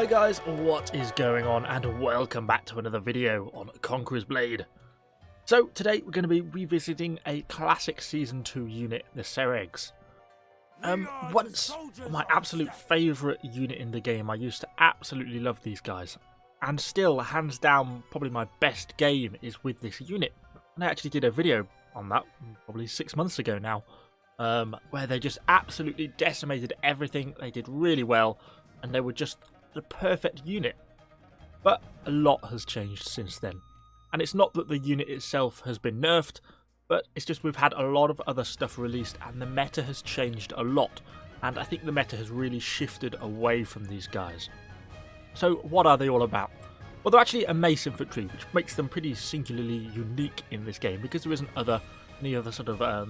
Hi guys, what is going on, and welcome back to another video on Conqueror's Blade. So today we're going to be revisiting a classic Season 2 unit, the Tseregs. Once my absolute favourite unit in the game. I used to absolutely love these guys. And still, hands down, probably my best game is with this unit. And I actually did a video on that probably 6 months ago now. Where they just absolutely decimated everything. They did really well. And they were just the perfect unit. But a lot has changed since then. And it's not that the unit itself has been nerfed, but it's just we've had a lot of other stuff released and the meta has changed a lot. And I think the meta has really shifted away from these guys. So what are they all about? Well, they're actually a Mace Infantry, which makes them pretty singularly unique in this game, because there isn't any other sort of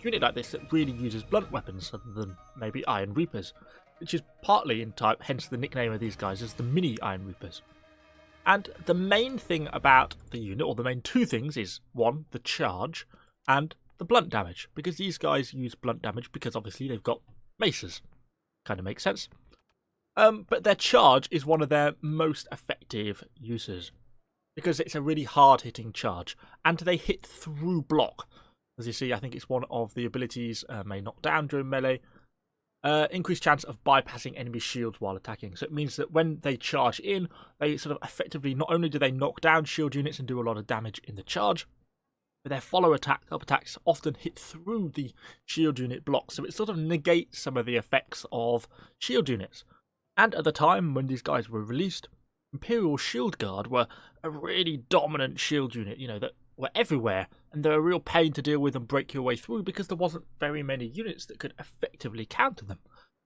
unit like this that really uses blunt weapons other than maybe Iron Reapers, which is partly in type, hence the nickname of these guys is the Mini Iron Reapers. And the main thing about the unit, or the main two things, is one, the charge, and the blunt damage, because these guys use blunt damage because obviously they've got maces. Kind of makes sense. But their charge is one of their most effective uses, because it's a really hard-hitting charge, and they hit through block. As you see, I think it's one of the abilities may knock down during melee. Increased chance of bypassing enemy shields while attacking. So it means that when they charge in, they sort of effectively, not only do they knock down shield units and do a lot of damage in the charge, but their up attacks often hit through the shield unit block. So it sort of negates some of the effects of shield units. And at the time when these guys were released, Imperial Shield Guard were a really dominant shield unit, that were everywhere, and they're a real pain to deal with and break your way through because there wasn't very many units that could effectively counter them.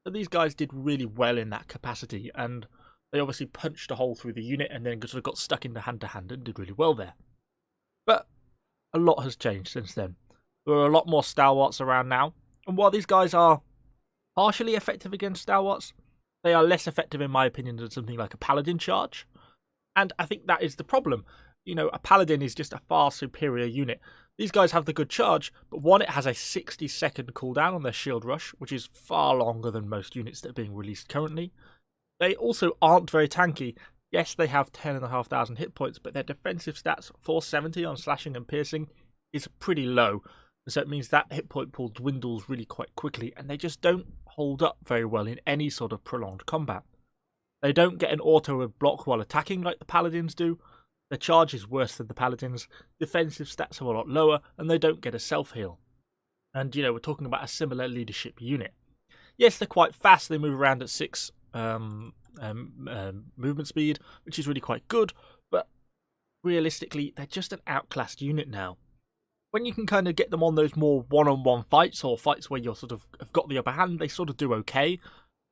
So these guys did really well in that capacity, and they obviously punched a hole through the unit and then sort of got stuck into hand-to-hand and did really well there. But a lot has changed since then. There are a lot more stalwarts around now, and while these guys are partially effective against stalwarts, they are less effective in my opinion than something like a paladin charge, and I think that is the problem. A paladin is just a far superior unit. These guys have the good charge, but one, it has a 60-second cooldown on their shield rush, which is far longer than most units that are being released currently. They also aren't very tanky. Yes, they have 10,500 hit points, but their defensive stats, 470 on slashing and piercing, is pretty low. So it means that hit point pool dwindles really quite quickly, and they just don't hold up very well in any sort of prolonged combat. They don't get an auto block while attacking like the paladins do. Their charge is worse than the paladins, defensive stats are a lot lower, and they don't get a self-heal. And, we're talking about a similar leadership unit. Yes, they're quite fast, they move around at 6 movement speed, which is really quite good, but realistically, they're just an outclassed unit now. When you can kind of get them on those more one-on-one fights, or fights where you're sort of have got the upper hand, they sort of do okay.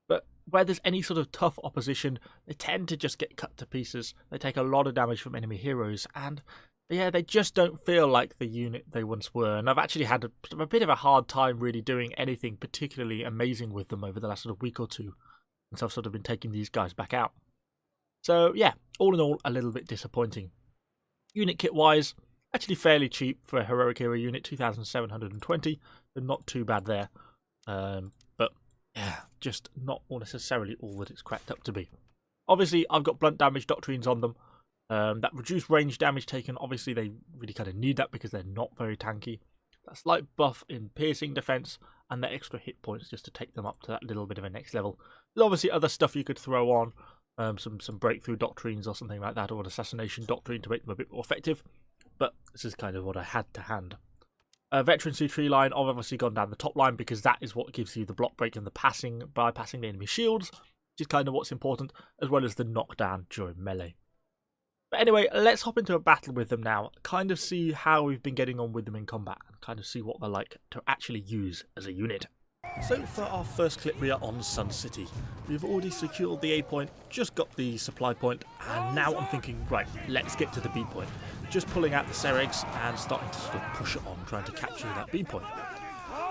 But where there's any sort of tough opposition, they tend to just get cut to pieces. They take a lot of damage from enemy heroes, and yeah, they just don't feel like the unit they once were. And I've actually had a bit of a hard time really doing anything particularly amazing with them over the last sort of week or two, since I've sort of been taking these guys back out. So yeah, all in all, a little bit disappointing. Unit kit-wise, actually fairly cheap for a heroic hero unit, 2,720, so not too bad there. But yeah, just not necessarily all that it's cracked up to be. Obviously, I've got blunt damage doctrines on them. That reduced range damage taken, obviously they really kind of need that because they're not very tanky. That slight buff in piercing defense, and the extra hit points just to take them up to that little bit of a next level. There's obviously other stuff you could throw on, some breakthrough doctrines or something like that, or an assassination doctrine to make them a bit more effective. But this is kind of what I had to hand. Veterancy tree line, I've obviously gone down the top line because that is what gives you the block break and the bypassing the enemy shields, which is kind of what's important, as well as the knockdown during melee. But anyway, let's hop into a battle with them now, kind of see how we've been getting on with them in combat, and kind of see what they're like to actually use as a unit. So for our first clip, we are on Sun City. We've already secured the A point, just got the supply point, and now I'm thinking, right, let's get to the B point. Just pulling out the Tseregs and starting to sort of push it on, trying to capture that B point.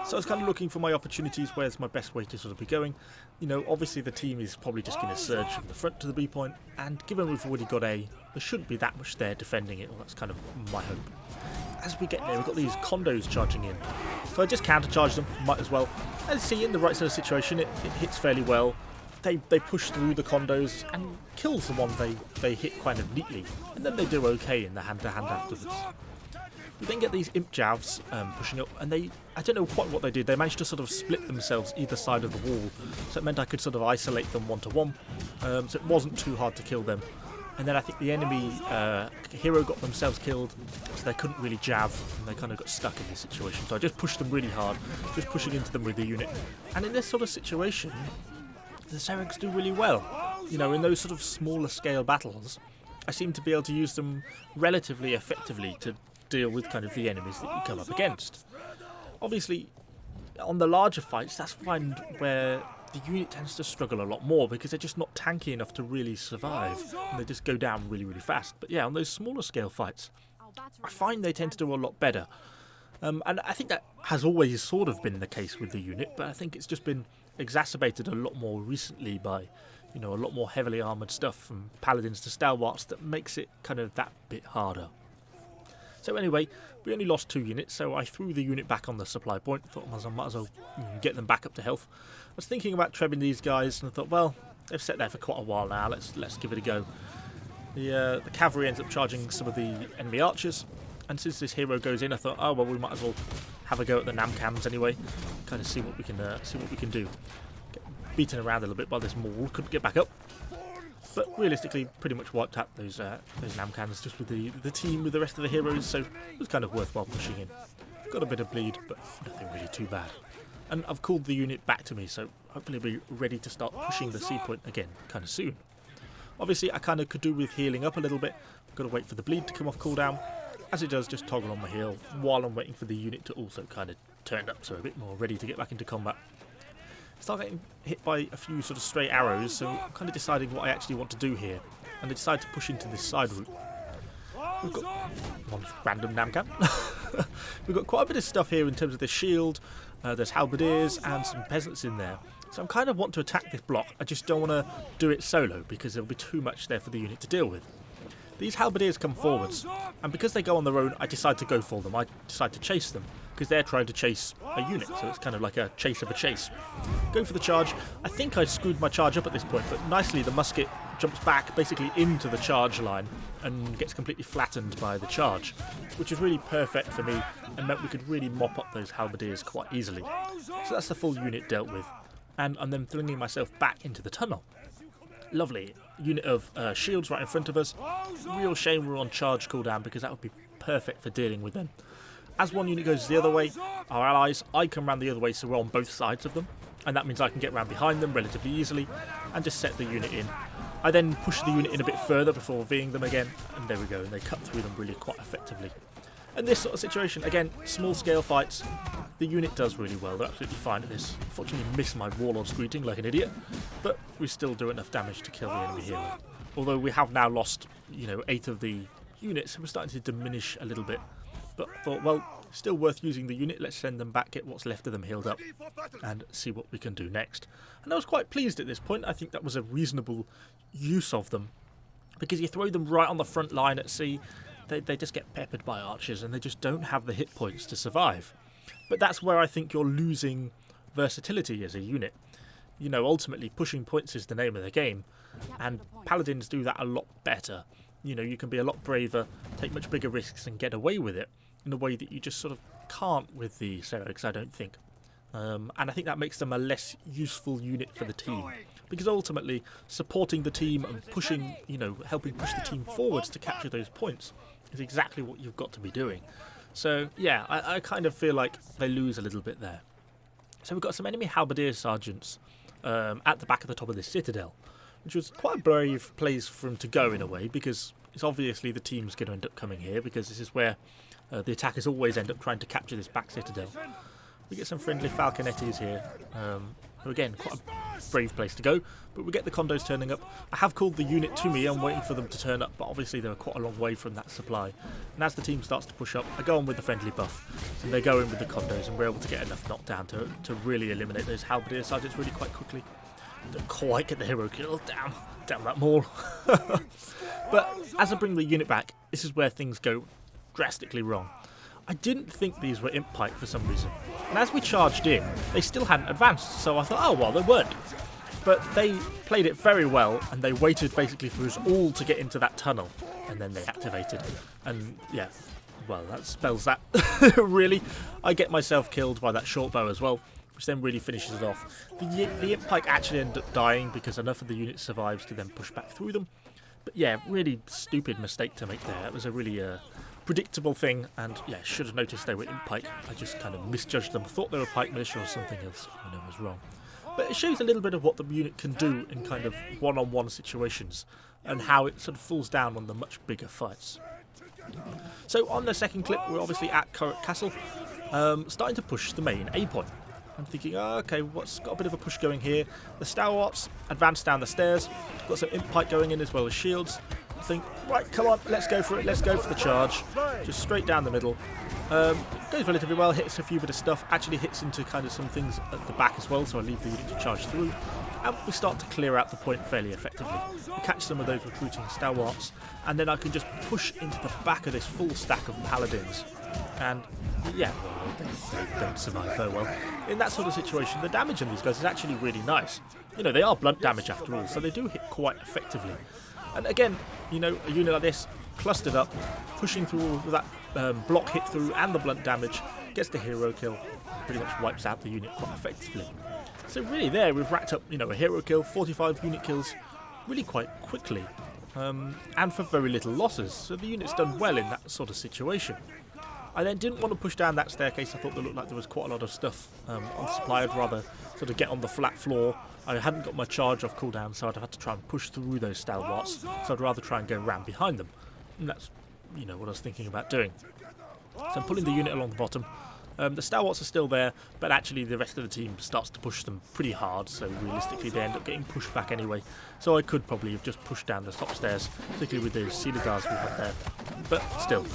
So I was kind of looking for my opportunities, where's my best way to sort of be going. Obviously the team is probably just going to surge from the front to the B point, and given we've already got A, there shouldn't be that much there defending it, well, that's kind of my hope. As we get there, we've got these condos charging in, so I just counter-charge them, might as well. As you see, in the right sort of situation, it hits fairly well. they push through the condos and kills the one they hit kind of neatly, and then they do okay in the hand-to-hand afterwards. We then get these imp javs pushing up, and I don't know quite what they did. They managed to sort of split themselves either side of the wall, so it meant I could sort of isolate them one-to-one, so it wasn't too hard to kill them. And then I think the enemy hero got themselves killed, so they couldn't really jav, and they kind of got stuck in this situation. So I just pushed them really hard, just pushing into them with the unit. And in this sort of situation, the Tseregs do really well. You know, in those sort of smaller scale battles, I seem to be able to use them relatively effectively to deal with kind of the enemies that you come up against. Obviously, on the larger fights, that's fine where the unit tends to struggle a lot more because they're just not tanky enough to really survive, and they just go down really, really fast. But yeah, on those smaller scale fights, I find they tend to do a lot better. And I think that has always sort of been the case with the unit, but I think it's just been exacerbated a lot more recently by, you know, a lot more heavily armoured stuff from paladins to stalwarts that makes it kind of that bit harder. So anyway, we only lost 2 units, so I threw the unit back on the supply point. Thought I might as well get them back up to health. I was thinking about trebbing these guys, and I thought, well, they've sat there for quite a while now. Let's give it a go. The cavalry ends up charging some of the enemy archers, and since this hero goes in, I thought, oh well, we might as well have a go at the Namcams anyway. Kind of see what we can do. Get beaten around a little bit by this maul. Couldn't get back up. But realistically, pretty much wiped out those Namcans just with the team with the rest of the heroes, so it was kind of worthwhile pushing in. Got a bit of bleed, but nothing really too bad. And I've called the unit back to me, so hopefully we'll be ready to start pushing the C point again kind of soon. Obviously, I kind of could do with healing up a little bit. Got to wait for the bleed to come off cooldown. As it does, just toggle on my heal while I'm waiting for the unit to also kind of turn up, so a bit more ready to get back into combat. Start getting hit by a few sort of stray arrows, so I'm kind of deciding what I actually want to do here, and I decide to push into this side route. We've got one random Namcam. We've got quite a bit of stuff here in terms of the shield, there's halberdiers and some peasants in there. So I kind of want to attack this block, I just don't want to do it solo because there'll be too much there for the unit to deal with. These halberdiers come forwards, and because they go on their own, I decide to go for them. I decide to chase them, because they're trying to chase a unit, so it's kind of like a chase of a chase. Go for the charge. I think I screwed my charge up at this point, but nicely the musket jumps back basically into the charge line and gets completely flattened by the charge, which is really perfect for me and meant we could really mop up those halberdiers quite easily. So that's the full unit dealt with, and I'm then flinging myself back into the tunnel. Lovely. Unit of shields right in front of us. Real shame we're on charge cooldown because that would be perfect for dealing with them. As one unit goes the other way, our allies, I come round the other way so we're on both sides of them, and that means I can get round behind them relatively easily and just set the unit in. I then push the unit in a bit further before V'ing them again, and there we go, and they cut through them really quite effectively. And this sort of situation, again, small scale fights, the unit does really well. They're absolutely fine at this. Unfortunately missed my warlord's greeting like an idiot, but we still do enough damage to kill the enemy hero. Although we have now lost, 8 of the units, so we're starting to diminish a little bit. But I thought, well, still worth using the unit. Let's send them back, get what's left of them healed up, and see what we can do next. And I was quite pleased at this point. I think that was a reasonable use of them, because you throw them right on the front line at sea, they just get peppered by archers, and they just don't have the hit points to survive. But that's where I think you're losing versatility as a unit. Ultimately, pushing points is the name of the game, and paladins do that a lot better. You can be a lot braver, take much bigger risks, and get away with it in a way that you just sort of can't with the Tseregs, I don't think. And I think that makes them a less useful unit for the team, because ultimately supporting the team and pushing, helping push the team forwards to capture those points is exactly what you've got to be doing. So yeah, I kind of feel like they lose a little bit there. So we've got some enemy halberdier sergeants at the back of the top of this citadel, which was quite a brave place for him to go in a way, because it's obviously the team's going to end up coming here, because this is where the attackers always end up trying to capture this back citadel. We get some friendly falconettis here, who again, quite a brave place to go, but we get the condos turning up. I have called the unit to me, I'm waiting for them to turn up, but obviously they're quite a long way from that supply. And as the team starts to push up, I go on with the friendly buff, and they go in with the condos, and we're able to get enough knockdown to really eliminate those halberdier sergeants really quite quickly. Don't quite get the hero kill, damn that maul. But as I bring the unit back, this is where things go drastically wrong. I didn't think these were imp pike for some reason, and as we charged in, they still hadn't advanced, so I thought, oh well, they weren't. But they played it very well, and they waited basically for us all to get into that tunnel, and then they activated. And yeah, well, that spells that. Really, I get myself killed by that short bow as well, which then really finishes it off. The imp pike actually ended up dying because enough of the unit survives to then push back through them. But yeah, really stupid mistake to make there. It was a really predictable thing, and yeah, should have noticed they were imp pike. I just kind of misjudged them, thought they were pike militia or something else, and I was wrong. But it shows a little bit of what the unit can do in kind of one-on-one situations, and how it sort of falls down on the much bigger fights. So on the second clip, we're obviously at Conqueror Castle, starting to push the main A point. I'm thinking, oh, okay, what's got a bit of a push going here? The stalwarts advance down the stairs, got some imp pike going in as well as shields. I think, right, come on, let's go for it, let's go for the charge. Just straight down the middle. Goes relatively well, hits a few bit of stuff, actually hits into kind of some things at the back as well, so I leave the unit to charge through. And we start to clear out the point fairly effectively. We catch some of those recruiting stalwarts, and then I can just push into the back of this full stack of paladins. And yeah, well, they don't survive very well. In that sort of situation, the damage on these guys is actually really nice. You know, they are blunt damage after all, so they do hit quite effectively. And again, you know, a unit like this, clustered up, pushing through all of that block hit through and the blunt damage, gets the hero kill, pretty much wipes out the unit quite effectively. So really there, we've racked up, you know, a hero kill, 45 unit kills, really quite quickly, and for very little losses. So the unit's done well in that sort of situation. I then didn't want to push down that staircase. I thought it looked like there was quite a lot of stuff on supply. I'd rather sort of get on the flat floor. I hadn't got my charge off cooldown, so I'd have had to try and push through those stalwarts. So I'd rather try and go around behind them. And that's, you know, what I was thinking about doing. So I'm pulling the unit along the bottom. The stalwarts are still there, but actually the rest of the team starts to push them pretty hard, so realistically they end up getting pushed back anyway. So I could probably have just pushed down the top stairs, particularly with those Tseregs we had there. But still,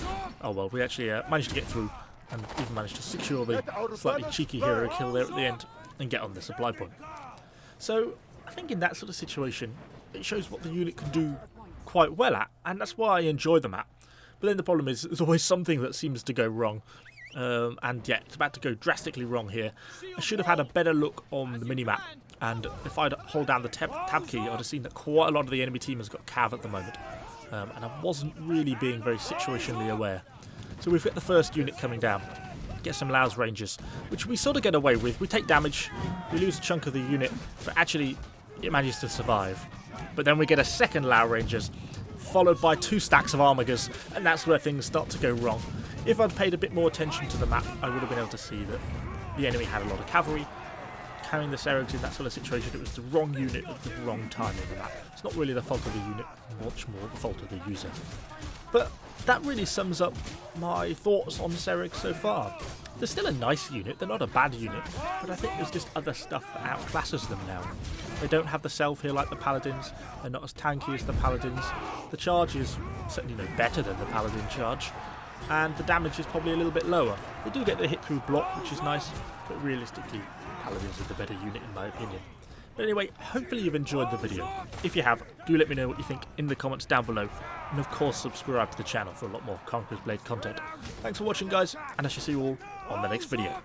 oh well, we actually managed to get through, and even managed to secure the slightly cheeky hero kill there at the end, and get on the supply point. So I think in that sort of situation, it shows what the unit can do quite well at, and that's why I enjoy them at. But then the problem is, there's always something that seems to go wrong. And yeah, it's about to go drastically wrong here. I should have had a better look on the minimap, and if I'd hold down the tab key, I'd have seen that quite a lot of the enemy team has got cav at the moment, and I wasn't really being very situationally aware. So we've got the first unit coming down, get some Laos Rangers, which we sort of get away with. We take damage, we lose a chunk of the unit, but actually it manages to survive. But then we get a second Lao Rangers, followed by 2 stacks of Armigers, and that's where things start to go wrong. If I'd paid a bit more attention to the map, I would have been able to see that the enemy had a lot of cavalry. Carrying the Tseregs in that sort of situation, it was the wrong unit at the wrong time on the map. It's not really the fault of the unit, much more the fault of the user. But that really sums up my thoughts on Tseregs so far. They're still a nice unit, they're not a bad unit, but I think there's just other stuff that outclasses them now. They don't have the self-heal like the Paladins, they're not as tanky as the Paladins. The charge is certainly no better than the Paladin charge, and the damage is probably a little bit lower. They do get the hit through block, which is nice, but realistically, Paladins are the better unit in my opinion. But anyway, hopefully you've enjoyed the video. If you have, do let me know what you think in the comments down below, and of course subscribe to the channel for a lot more Conqueror's Blade content. Thanks for watching guys, and I shall see you all on the next video.